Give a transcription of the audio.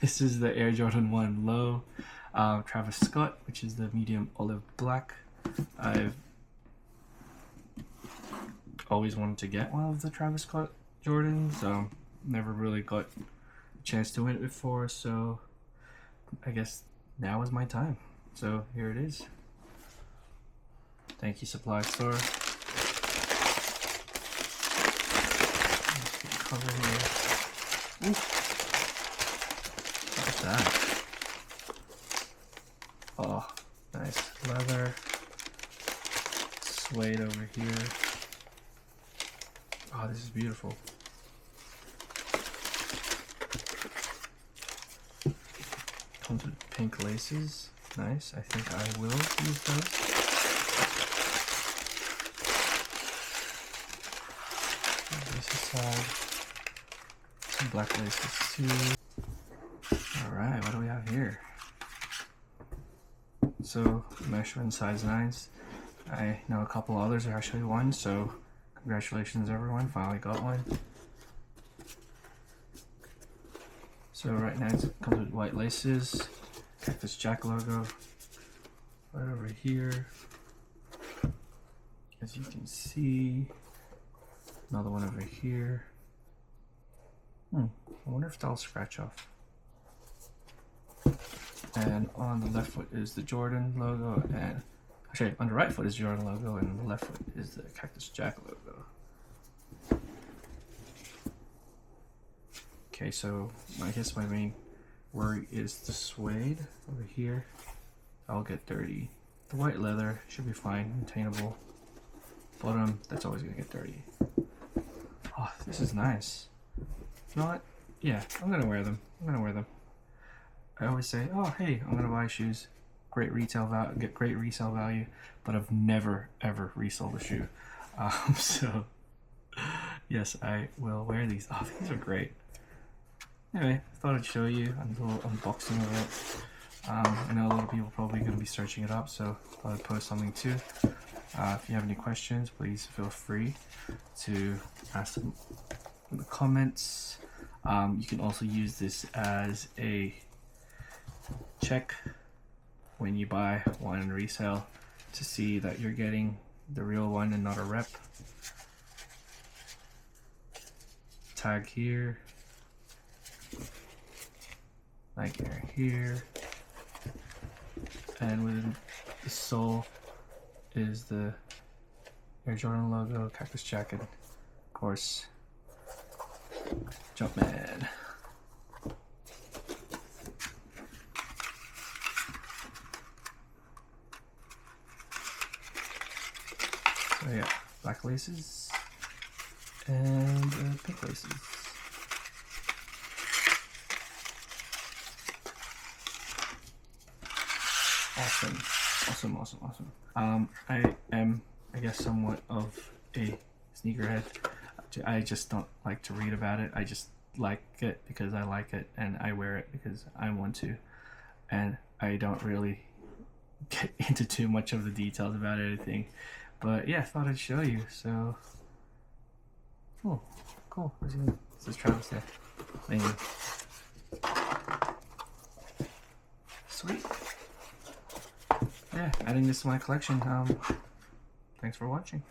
This is the Air Jordan 1 Low Travis Scott, which is the medium olive black. I've always wanted to get one of the Travis Scott Jordans. Never really got a chance to win it before, so I guess now is my time. So here it is. Thank you, Supply Store. Cover here. Ooh. What's that? Oh, nice leather. Suede over here. Oh, this is beautiful. Comes with pink laces. Nice. I think I will use those. This side. Some black laces too. Alright, what do we have here? So, measuring size 9s. I know a couple others are actually one, so congratulations everyone, finally got one. So right now it comes with white laces, Cactus Jack logo, right over here. As you can see, another one over here. I wonder if that'll scratch off. And on the left foot is the Jordan logo, and actually on the right foot is Jordan logo, and on the left foot is the Cactus Jack logo. Okay, so I guess my main worry is the suede over here. I'll get dirty. The white leather should be fine, maintainable. Bottom, that's always gonna get dirty. Oh, this is nice. You know what? Yeah, I'm gonna wear them. I always say, oh hey, I'm gonna buy shoes, great retail value, get great resale value, but I've never ever resold a shoe. So yes, I will wear these. Oh, these are great. Anyway, I thought I'd show you a little unboxing of it. I know a lot of people are probably going to be searching it up, so I thought I'd post something too. If you have any questions, please feel free to ask them in the comments. You can also use this as a check when you buy one in resale to see that you're getting the real one and not a rep. Tag here. Like here. And within the sole is the Air Jordan logo, Cactus Jack, and of course Jumpman. So yeah, black laces and pink laces. Awesome. I am, I guess, somewhat of a sneakerhead. I just don't like to read about it. I just like it because I like it, and I wear it because I want to. And I don't really get into too much of the details about anything. But yeah, I thought I'd show you. So, oh, cool. This is Travis there. Thank you. Sweet. Yeah, adding this to my collection. Thanks for watching.